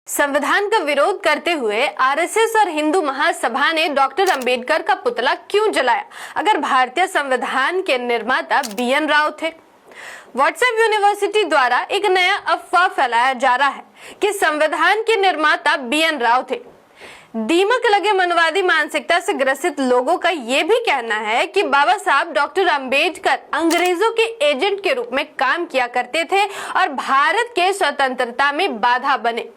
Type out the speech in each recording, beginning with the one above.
संविधान का विरोध करते हुए आरएसएस और हिंदू महासभा ने डॉक्टर अंबेडकर का पुतला क्यों जलाया, अगर भारतीय संविधान के निर्माता बीएन राव थे। व्हाट्सएप यूनिवर्सिटी द्वारा एक नया अफवाह फैलाया जा रहा है कि संविधान के निर्माता बीएन राव थे। दीमक लगे मनवादी मानसिकता से ग्रसित लोगों का यह भी कहना है कि बाबा साहब डॉक्टर अंबेडकर अंग्रेजों के एजेंट के रूप में काम किया करते थे और भारत के स्वतंत्रता में बाधा बने।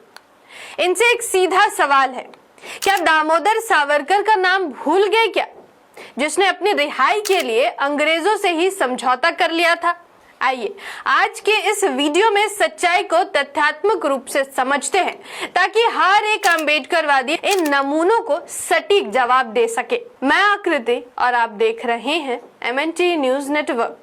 इनसे एक सीधा सवाल है, क्या दामोदर सावरकर का नाम भूल गए क्या, जिसने अपनी रिहाई के लिए अंग्रेजों से ही समझौता कर लिया था। आइए आज के इस वीडियो में सच्चाई को तथ्यात्मक रूप से समझते हैं, ताकि हर एक अम्बेडकरवादी इन नमूनों को सटीक जवाब दे सके। मैं आकृति और आप देख रहे हैं MNT न्यूज नेटवर्क।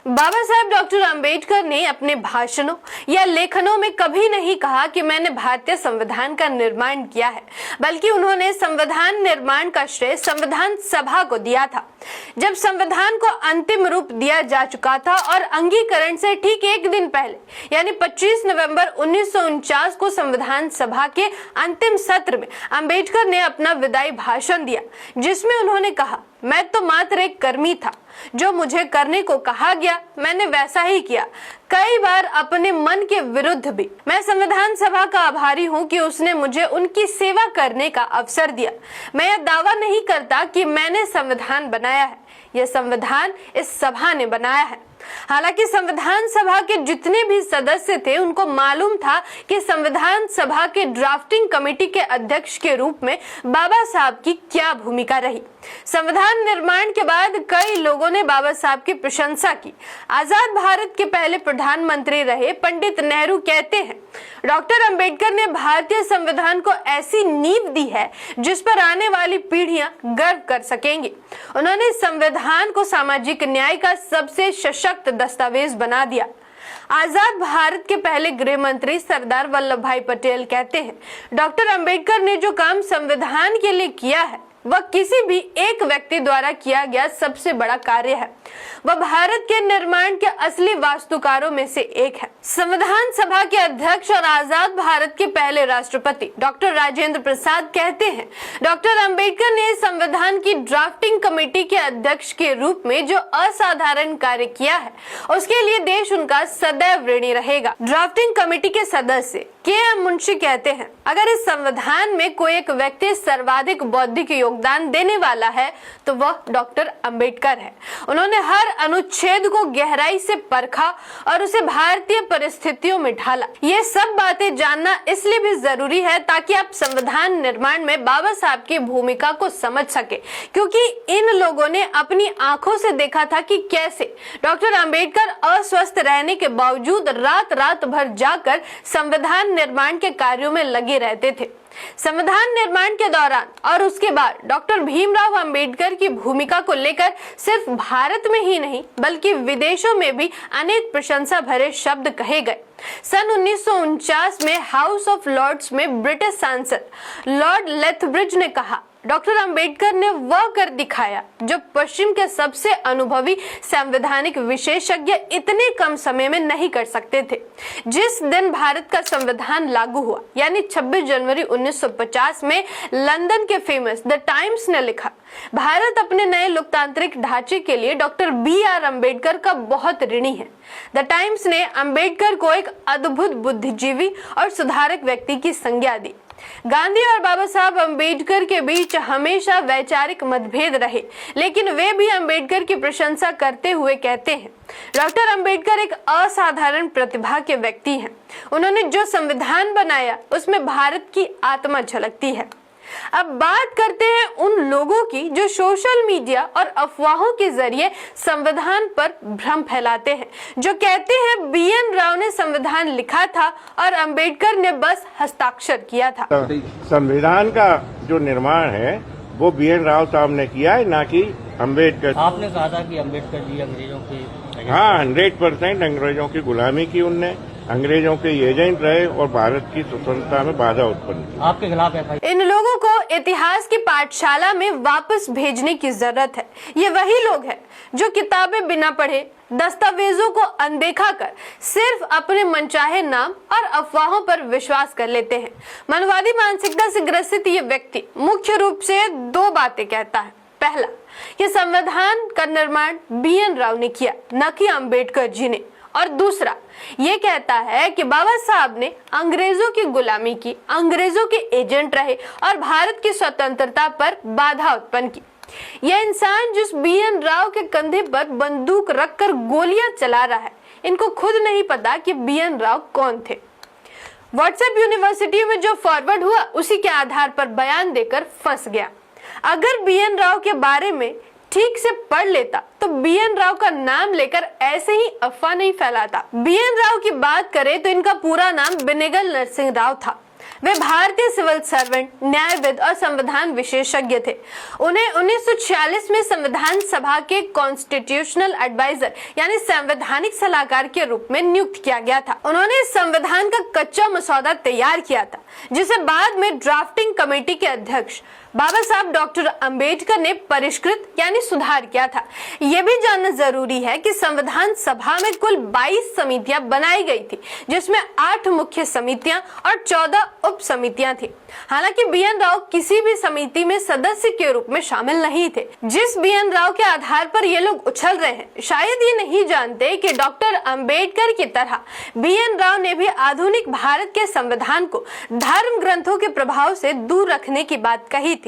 बाबा साहब डॉक्टर अंबेडकर ने अपने भाषणों या लेखनों में कभी नहीं कहा कि मैंने भारतीय संविधान का निर्माण किया है, बल्कि उन्होंने संविधान निर्माण का श्रेय संविधान सभा को दिया था। जब संविधान को अंतिम रूप दिया जा चुका था और अंगीकरण से ठीक एक दिन पहले यानी 25 नवंबर 1949 को संविधान सभा के अंतिम सत्र में अंबेडकर ने अपना विदाई भाषण दिया, जिसमें उन्होंने कहा, मैं तो मात्र एक कर्मी था, जो मुझे करने को कहा गया मैंने वैसा ही किया, कई बार अपने मन के विरुद्ध भी। मैं संविधान सभा का आभारी हूं कि उसने मुझे उनकी सेवा करने का अवसर दिया। मैं यह दावा नहीं करता कि मैंने संविधान बनाया है, यह संविधान इस सभा ने बनाया है। हालांकि संविधान सभा के जितने भी सदस्य थे उनको मालूम था कि संविधान सभा के ड्राफ्टिंग कमेटी के अध्यक्ष के रूप में बाबा साहब की क्या भूमिका रही। संविधान निर्माण के बाद कई लोगों ने बाबा साहब की प्रशंसा की। आजाद भारत के पहले प्रधानमंत्री रहे पंडित नेहरू कहते हैं, डॉक्टर अंबेडकर ने भारतीय संविधान को ऐसी नींव दी है जिस पर आने वाली पीढ़ियां गर्व कर सकेंगी। उन्होंने संविधान को सामाजिक न्याय का सबसे सशक्त दस्तावेज बना दिया। आजाद भारत के पहले गृह मंत्री सरदार वल्लभ भाई पटेल कहते हैं, डॉक्टर अंबेडकर ने जो काम संविधान के लिए किया है वह किसी भी एक व्यक्ति द्वारा किया गया सबसे बड़ा कार्य है। वह भारत के निर्माण के असली वास्तुकारों में से एक है। संविधान सभा के अध्यक्ष और आजाद भारत के पहले राष्ट्रपति डॉक्टर राजेंद्र प्रसाद कहते हैं, डॉक्टर अंबेडकर ने संविधान की ड्राफ्टिंग कमेटी के अध्यक्ष के रूप में जो असाधारण कार्य किया है, उसके लिए देश उनका सदैव ऋणी रहेगा। ड्राफ्टिंग कमेटी के सदस्य KM मुंशी कहते हैं, अगर इस संविधान में कोई एक व्यक्ति सर्वाधिक बौद्धिक योगदान देने वाला है तो वह डॉक्टर अंबेडकर है। उन्होंने हर अनुच्छेद को गहराई से परखा और उसे भारतीय परिस्थितियों में ढाला। ये सब बातें जानना इसलिए भी जरूरी है ताकि आप संविधान निर्माण में बाबा साहब की भूमिका को समझ सके, क्योंकि इन लोगों ने अपनी आंखों से देखा था कि कैसे डॉक्टर अंबेडकर अस्वस्थ रहने के बावजूद रात रात भर जाकर संविधान निर्माण के कार्यों में लगे रहते थे। संविधान निर्माण के दौरान और उसके बाद डॉक्टर भीमराव अंबेडकर की भूमिका को लेकर सिर्फ भारत में ही नहीं बल्कि विदेशों में भी अनेक प्रशंसा भरे शब्द कहे गए। सन 1949 में हाउस ऑफ लॉर्ड्स में ब्रिटिश सांसद लॉर्ड लेथब्रिज ने कहा, डॉक्टर अंबेडकर ने वह कर दिखाया जो पश्चिम के सबसे अनुभवी संवैधानिक विशेषज्ञ इतने कम समय में नहीं कर सकते थे। जिस दिन भारत का संविधान लागू हुआ यानी 26 जनवरी 1950 में लंदन के फेमस द टाइम्स ने लिखा, भारत अपने नए लोकतांत्रिक ढांचे के लिए डॉक्टर BR अंबेडकर का बहुत ऋणी है। द टाइम्स ने अंबेडकर को एक अद्भुत बुद्धिजीवी और सुधारक व्यक्ति की संज्ञा दी। गांधी और बाबा साहब अंबेडकर के बीच हमेशा वैचारिक मतभेद रहे, लेकिन वे भी अंबेडकर की प्रशंसा करते हुए कहते हैं, डॉक्टर अंबेडकर एक असाधारण प्रतिभा के व्यक्ति हैं। उन्होंने जो संविधान बनाया उसमें भारत की आत्मा झलकती है। अब बात करते हैं उन लोगों की जो सोशल मीडिया और अफवाहों के जरिए संविधान पर भ्रम फैलाते हैं, जो कहते हैं BN राव ने संविधान लिखा था और अंबेडकर ने बस हस्ताक्षर किया था। संविधान का जो निर्माण है वो BN राव साहब ने किया है, ना कि अंबेडकर। आपने कहा था कि अंबेडकर जी अंग्रेजों की 100% अंग्रेजों की गुलामी की, उनने अंग्रेजों के एजेंट रहे और भारत की स्वतंत्रता में बाधा उत्पन्न की। आपके खिलाफ FIR। इन लोगों को इतिहास की पाठशाला में वापस भेजने की जरूरत है। ये वही लोग हैं जो किताबें बिना पढ़े दस्तावेजों को अनदेखा कर सिर्फ अपने मनचाहे नाम और अफवाहों पर विश्वास कर लेते हैं। मनवादी मानसिकता से ग्रसित ये व्यक्ति मुख्य रूप से दो बातें कहता है। पहला, कि संविधान का निर्माण BN राव ने किया, न कि अंबेडकर जी ने। और दूसरा, ये कहता है कि बाबा साहब ने अंग्रेजों की गुलामी की, अंग्रेजों के एजेंट रहे और भारत की स्वतंत्रता पर बाधा उत्पन्न की। यह इंसान जिस BN राव के कंधे पर बंदूक रखकर गोलियां चला रहा है, इनको खुद नहीं पता कि BN राव कौन थे। व्हाट्सएप यूनिवर्सिटी में जो फॉरवर्ड हुआ उसी के आधार पर बयान देकर फंस गया। अगर BN राव के बारे में ठीक से पढ़ लेता तो BN राव का नाम लेकर ऐसे ही अफवाह नहीं फैलाता। BN राव की बात करें तो इनका पूरा नाम बेनेगल नरसिंह राव था। वे भारतीय सिविल सर्वेंट, न्यायविद और संविधान विशेषज्ञ थे। उन्हें 1946 में संविधान सभा के कॉन्स्टिट्यूशनल एडवाइजर यानी संवैधानिक सलाहकार के रूप में नियुक्त किया गया था। उन्होंने संविधान का कच्चा मसौदा तैयार किया था, जिसे बाद में ड्राफ्टिंग कमेटी के अध्यक्ष बाबा साहब डॉक्टर अंबेडकर ने परिष्कृत यानी सुधार किया था। यह भी जानना जरूरी है कि संविधान सभा में कुल 22 समितियां बनाई गई थी, जिसमें 8 मुख्य समितियां और 14 उप समितियां थी। हालांकि BN राव किसी भी समिति में सदस्य के रूप में शामिल नहीं थे। जिस BN राव के आधार पर ये लोग उछल रहे हैं, शायद ये नहीं जानते कि डॉक्टर अंबेडकर की तरह BN राव ने भी आधुनिक भारत के संविधान को धर्म ग्रंथों के प्रभाव से दूर रखने की बात कही थी।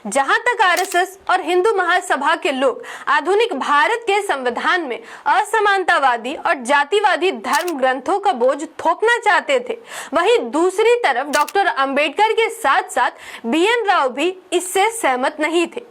जहां तक RSS और हिंदू महासभा के लोग आधुनिक भारत के संविधान में असमानतावादी और जातिवादी धर्म ग्रंथों का बोझ थोपना चाहते थे, वहीं दूसरी तरफ डॉक्टर अंबेडकर के साथ साथ BN राव भी इससे सहमत नहीं थे।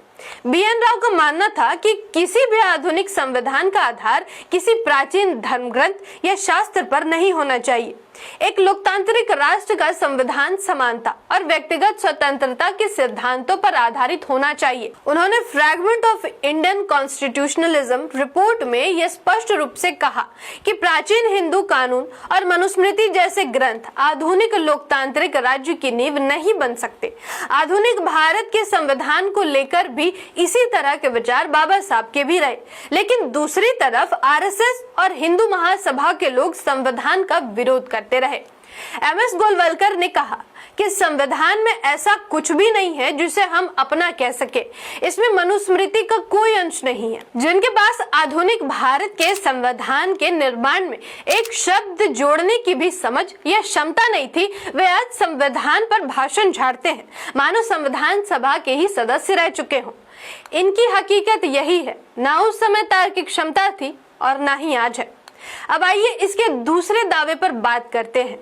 BN राव का मानना था कि किसी भी आधुनिक संविधान का आधार किसी प्राचीन धर्म ग्रंथ या शास्त्र पर नहीं होना चाहिए। एक लोकतांत्रिक राष्ट्र का संविधान समानता और व्यक्तिगत स्वतंत्रता के सिद्धांतों पर आधारित होना चाहिए। उन्होंने fragment of Indian constitutionalism report में यह स्पष्ट रूप से कहा कि प्राचीन हिंदू कानून और मनुस्मृति जैसे ग्रंथ आधुनिक लोकतांत्रिक राज्य की नींव नहीं बन सकते। आधुनिक भारत के संविधान को लेकर भी इसी तरह के विचार बाबा साहब के भी रहे, लेकिन दूसरी तरफ RSS और हिंदू महासभा के लोग संविधान का विरोध करते रहे। MS गोलवलकर ने कहा कि संविधान में ऐसा कुछ भी नहीं है जिसे हम अपना कह सके। इसमें मनुस्मृति का कोई अंश नहीं है। जिनके पास आधुनिक भारत के संविधान के निर्माण में एक शब्द जोड़ने की भी समझ या क्षमता नहीं थी, वे आज संविधान पर भाषण झाड़ते हैं मानो संविधान सभा के ही सदस्य रह चुके हों। इनकी हकीकत यही है, ना उस समय तार्किक क्षमता थी और ना ही आज है। अब आइए इसके दूसरे दावे पर बात करते हैं।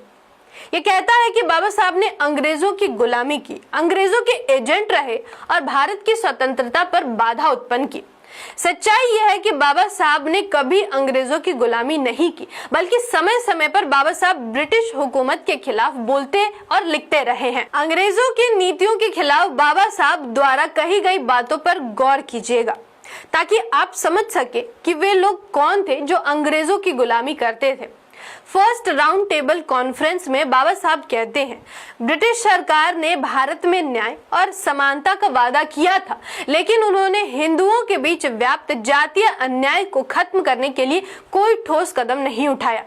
ये कहता है कि बाबा साहब ने अंग्रेजों की गुलामी की, अंग्रेजों के एजेंट रहे और भारत की स्वतंत्रता पर बाधा उत्पन्न की। सच्चाई यह है कि बाबा साहब ने कभी अंग्रेजों की गुलामी नहीं की, बल्कि समय समय पर बाबा साहब ब्रिटिश हुकूमत के खिलाफ बोलते और लिखते रहे हैं। अंग्रेजों की नीतियों के खिलाफ बाबा साहब द्वारा कही गई बातों पर गौर कीजिएगा, ताकि आप समझ सके कि वे लोग कौन थे जो अंग्रेजों की गुलामी करते थे। फर्स्ट राउंड टेबल कॉन्फ्रेंस में बाबा साहब कहते हैं, ब्रिटिश सरकार ने भारत में न्याय और समानता का वादा किया था, लेकिन उन्होंने हिंदुओं के बीच व्याप्त जातीय अन्याय को खत्म करने के लिए कोई ठोस कदम नहीं उठाया।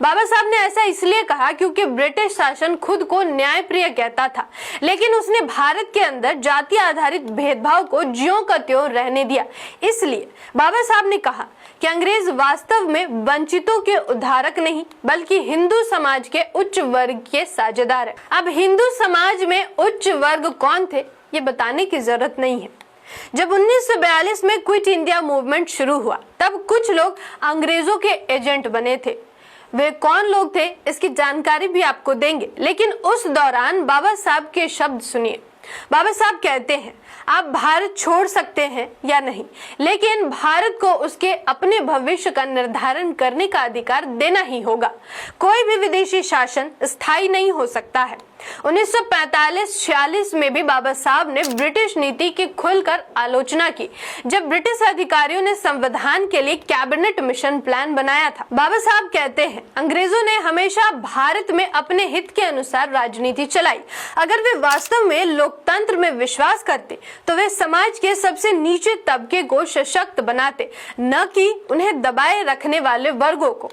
बाबा साहब ने ऐसा इसलिए कहा क्योंकि ब्रिटिश शासन खुद को न्यायप्रिय कहता था, लेकिन उसने भारत के अंदर जाति आधारित भेदभाव को ज्यों का त्यों रहने दिया। इसलिए बाबा साहब ने कहा कि अंग्रेज वास्तव में वंचितों के उद्धारक नहीं, बल्कि हिंदू समाज के उच्च वर्ग के साझेदार है। अब हिंदू समाज में उच्च वर्ग कौन थे ये बताने की जरूरत नहीं है। जब 1942 में क्विट इंडिया मूवमेंट शुरू हुआ, तब कुछ लोग अंग्रेजों के एजेंट बने थे। वे कौन लोग थे इसकी जानकारी भी आपको देंगे, लेकिन उस दौरान बाबा साहब के शब्द सुनिए। बाबा साहब कहते हैं, आप भारत छोड़ सकते हैं या नहीं, लेकिन भारत को उसके अपने भविष्य का निर्धारण करने का अधिकार देना ही होगा। कोई भी विदेशी शासन स्थायी नहीं हो सकता है। 1945-46 में भी बाबा साहब ने ब्रिटिश नीति की खुलकर आलोचना की, जब ब्रिटिश अधिकारियों ने संविधान के लिए कैबिनेट मिशन प्लान बनाया था। बाबा साहब कहते हैं, अंग्रेजों ने हमेशा भारत में अपने हित के अनुसार राजनीति चलाई। अगर वे वास्तव में लोकतंत्र में विश्वास करते तो वे समाज के सबसे नीचे तबके को सशक्त बनाते, न कि उन्हें दबाए रखने वाले वर्गों को।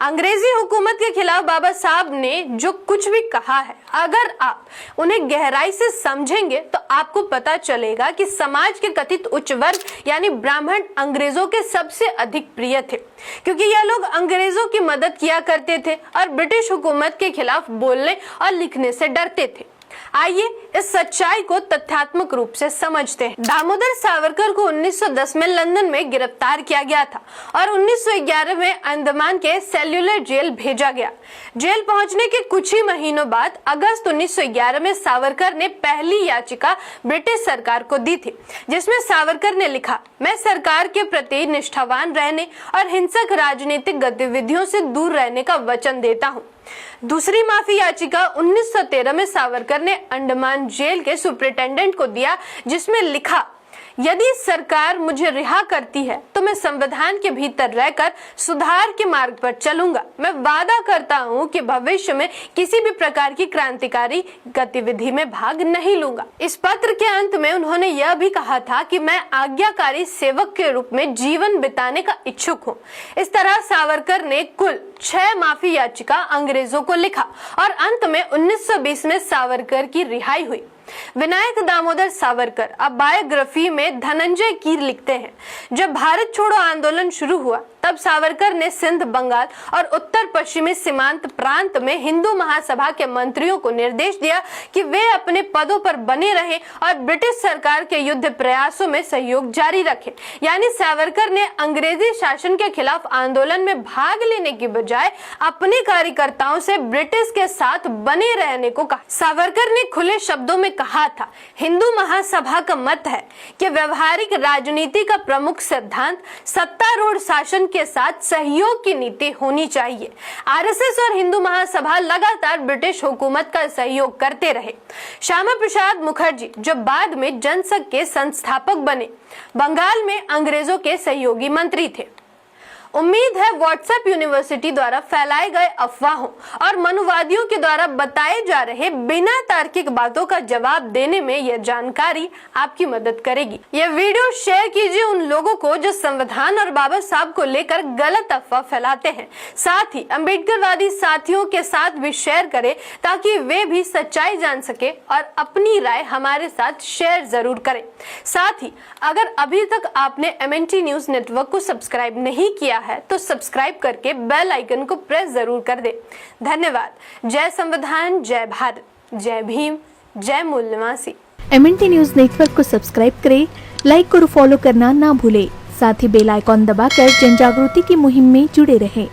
अंग्रेजी हुकूमत के खिलाफ बाबा साहब ने जो कुछ भी कहा है, अगर आप उन्हें गहराई से समझेंगे तो आपको पता चलेगा कि समाज के कथित उच्च वर्ग यानी ब्राह्मण अंग्रेजों के सबसे अधिक प्रिय थे, क्योंकि यह लोग अंग्रेजों की मदद किया करते थे और ब्रिटिश हुकूमत के खिलाफ बोलने और लिखने से डरते थे। आइए इस सच्चाई को तथ्यात्मक रूप से समझते हैं। दामोदर सावरकर को 1910 में लंदन में गिरफ्तार किया गया था और 1911 में अंडमान के सेल्युलर जेल भेजा गया। जेल पहुंचने के कुछ ही महीनों बाद अगस्त 1911 में सावरकर ने पहली याचिका ब्रिटिश सरकार को दी थी, जिसमें सावरकर ने लिखा, मैं सरकार के प्रति निष्ठावान रहने और हिंसक राजनीतिक गतिविधियों से दूर रहने का वचन देता हूँ। दूसरी माफी याचिका 1913 में सावरकर ने अंडमान जेल के सुपरिटेंडेंट को दिया, जिसमें लिखा, यदि सरकार मुझे रिहा करती है तो मैं संविधान के भीतर रहकर सुधार के मार्ग पर चलूंगा। मैं वादा करता हूं कि भविष्य में किसी भी प्रकार की क्रांतिकारी गतिविधि में भाग नहीं लूंगा। इस पत्र के अंत में उन्होंने यह भी कहा था कि मैं आज्ञाकारी सेवक के रूप में जीवन बिताने का इच्छुक हूं। इस तरह सावरकर ने कुल 6 माफी याचिका अंग्रेजों को लिखा और अंत में 1920 में सावरकर की रिहाई हुई। विनायक दामोदर सावरकर अब बायोग्राफी में धनंजय कीर लिखते हैं, जब भारत छोड़ो आंदोलन शुरू हुआ तब सावरकर ने सिंध, बंगाल और उत्तर पश्चिमी सीमांत प्रांत में हिंदू महासभा के मंत्रियों को निर्देश दिया कि वे अपने पदों पर बने रहें और ब्रिटिश सरकार के युद्ध प्रयासों में सहयोग जारी रखें। यानी सावरकर ने अंग्रेजी शासन के खिलाफ आंदोलन में भाग लेने की बजाय अपने कार्यकर्ताओं से ब्रिटिश के साथ बने रहने को कहा। सावरकर ने खुले शब्दों में कहा था, हिंदू महासभा का मत है कि व्यवहारिक राजनीति का प्रमुख सिद्धांत सत्तारूढ़ शासन के साथ सहयोग की नीति होनी चाहिए। आरएसएस और हिंदू महासभा लगातार ब्रिटिश हुकूमत का सहयोग करते रहे। श्यामा प्रसाद मुखर्जी जो बाद में जनसंघ के संस्थापक बने, बंगाल में अंग्रेजों के सहयोगी मंत्री थे। उम्मीद है व्हाट्सएप यूनिवर्सिटी द्वारा फैलाए गए अफवाहों और मनुवादियों के द्वारा बताए जा रहे बिना तार्किक बातों का जवाब देने में यह जानकारी आपकी मदद करेगी। यह वीडियो शेयर कीजिए उन लोगों को जो संविधान और बाबा साहब को लेकर गलत अफवाह फैलाते हैं। साथ ही अम्बेडकरवादी साथियों के साथ भी शेयर करें ताकि वे भी सच्चाई जान सके और अपनी राय हमारे साथ शेयर जरूर करें। साथ ही अगर अभी तक आपने MNT न्यूज नेटवर्क को सब्सक्राइब नहीं किया है तो सब्सक्राइब करके बेल आइकन को प्रेस जरूर कर दे। धन्यवाद। जय संविधान, जय भारत, जय भीम, जय मूल निवासी। MNT न्यूज नेटवर्क को सब्सक्राइब करें, लाइक और फॉलो करना ना भूलें। साथ ही बेल आइकॉन दबाकर जन जागृति की मुहिम में जुड़े रहें।